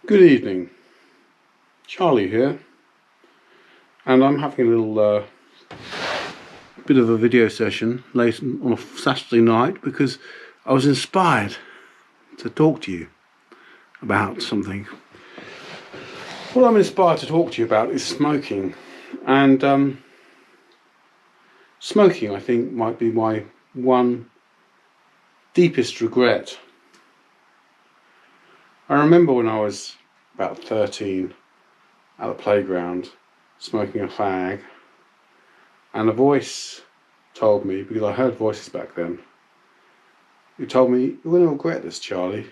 Good evening, Charlie here, and I'm having a little bit of a video session late on a Saturday night because I was inspired to talk to you about something. What I'm inspired to talk to you about is smoking, and smoking I think might be my one deepest regret. I remember when I was about 13 at the playground smoking a fag, and a voice told me, because I heard voices back then, it told me, "You're going to regret this, Charlie.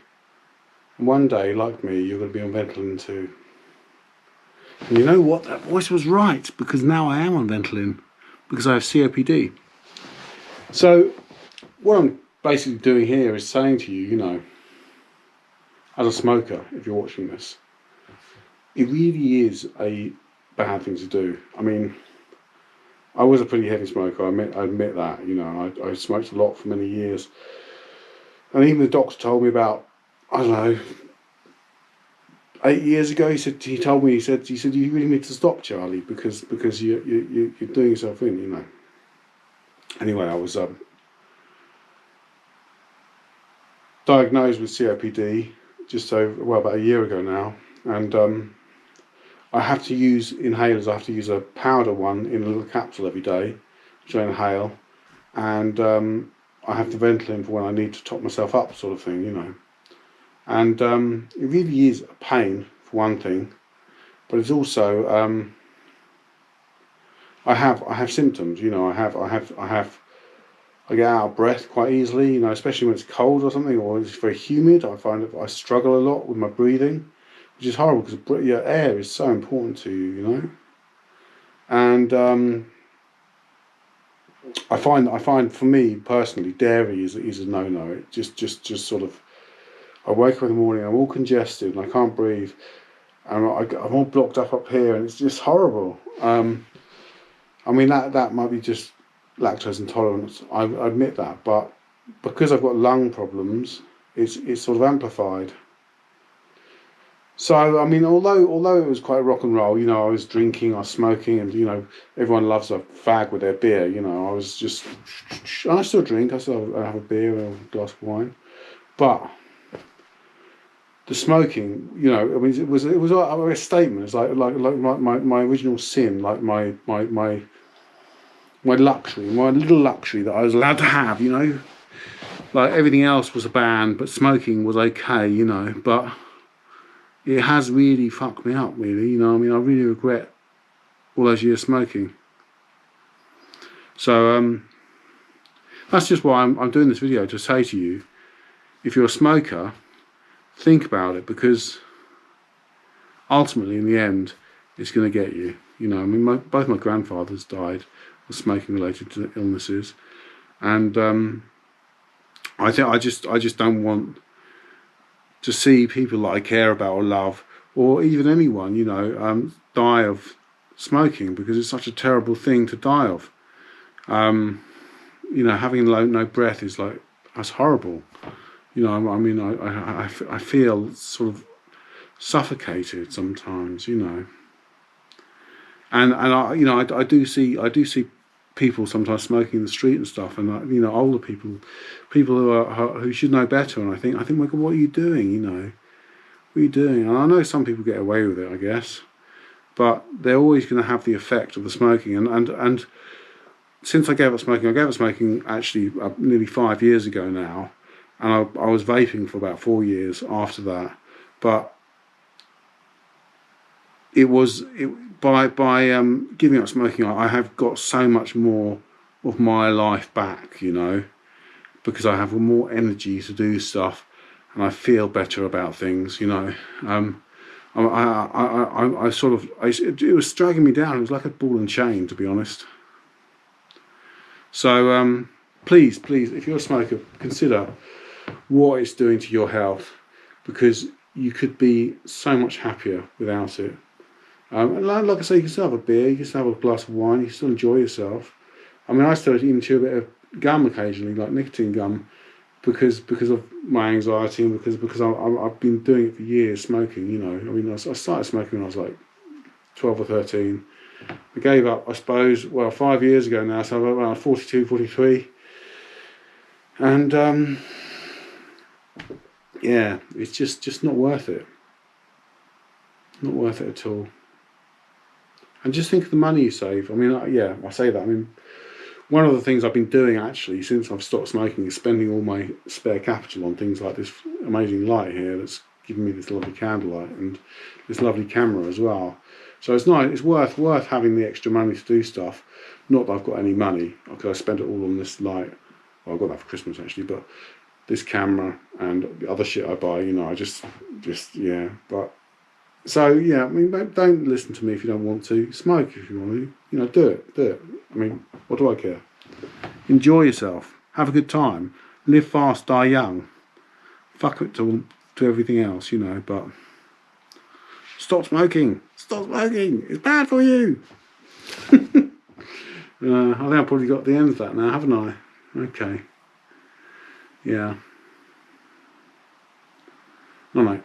And one day, like me, you're going to be on Ventolin too." And you know what? That voice was right, because now I am on Ventolin, because I have COPD. So what I'm basically doing here is saying to you, as a smoker, if you're watching this, it really is a bad thing to do. I mean, I was a pretty heavy smoker, I admit that. I smoked a lot for many years. And even the doctor told me about, I don't know, 8 years ago, he told me, he said, "You really need to stop, Charlie, because you're doing yourself in." Anyway, I was diagnosed with COPD about a year ago now, and I have to use inhalers. I have to use a powder one in a little capsule every day, which I inhale, and I have the Ventolin for when I need to top myself up, sort of thing. And it really is a pain for one thing, but it's also I have symptoms. I get out of breath quite easily. Especially when it's cold or something, or it's very humid. I find that I struggle a lot with my breathing, which is horrible because your air is so important to you. And I find for me personally, dairy is a no-no. It just sort of, I wake up in the morning, I'm all congested and I can't breathe, and I'm all blocked up here, and it's just horrible. I mean that might be just lactose intolerance. I admit that, but because I've got lung problems, it's sort of amplified. So I mean, although it was quite rock and roll, I was drinking, I was smoking, and everyone loves a fag with their beer. I was just, I still drink, I still have a beer or a glass of wine, but the smoking, I mean, it was a statement. It's like my original sin, like my luxury, my little luxury that I was allowed to have. Like everything else was a ban, but smoking was okay. But it has really fucked me up, really. I mean, I really regret all those years smoking. So that's just why I'm doing this video, to say to you, if you're a smoker, think about it, because ultimately, in the end, it's going to get you. I mean, both my grandfathers died of smoking-related illnesses, and I think I just don't want to see people that I care about or love, or even anyone, die of smoking, because it's such a terrible thing to die of. Having no breath is like, that's horrible. I mean, I feel sort of suffocated sometimes, and I do see people sometimes smoking in the street and stuff, and older people who should know better, and I think, my God, what are you doing? What are you doing? And I know some people get away with it, I guess, but they're always going to have the effect of the smoking. And since I gave up smoking actually nearly 5 years ago now, and I was vaping for about 4 years after that, but by giving up smoking, I have got so much more of my life back, because I have more energy to do stuff, and I feel better about things, I sort of, it was dragging me down. It was like a ball and chain, to be honest. So please, if you're a smoker, consider what it's doing to your health, because you could be so much happier without it. And like I say, you can still have a beer, you can still have a glass of wine, you can still enjoy yourself. I mean, I still even chew a bit of gum occasionally, like nicotine gum, because of my anxiety and because I've been doing it for years, smoking. You know, I mean, I started smoking when I was like 12 or 13. I gave up, I suppose, well, 5 years ago now, so I'm around 42, 43. And yeah, it's just not worth it. Not worth it at all. And just think of the money you save. I mean, yeah, I say that. I mean, one of the things I've been doing actually since I've stopped smoking is spending all my spare capital on things like this amazing light here that's giving me this lovely candlelight and this lovely camera as well. So it's nice. It's worth having the extra money to do stuff. Not that I've got any money because I spent it all on this light. Well, I got that for Christmas actually, but this camera and the other shit I buy, you know, I just yeah. But so yeah, I mean, don't listen to me if you don't want to. Smoke if you want to. You know, do it. I mean, what do I care? Enjoy yourself. Have a good time. Live fast, die young. Fuck it to everything else, you know. But stop smoking. Stop smoking. It's bad for you. I think I've probably got the end of that now, haven't I? Okay. Yeah. All right.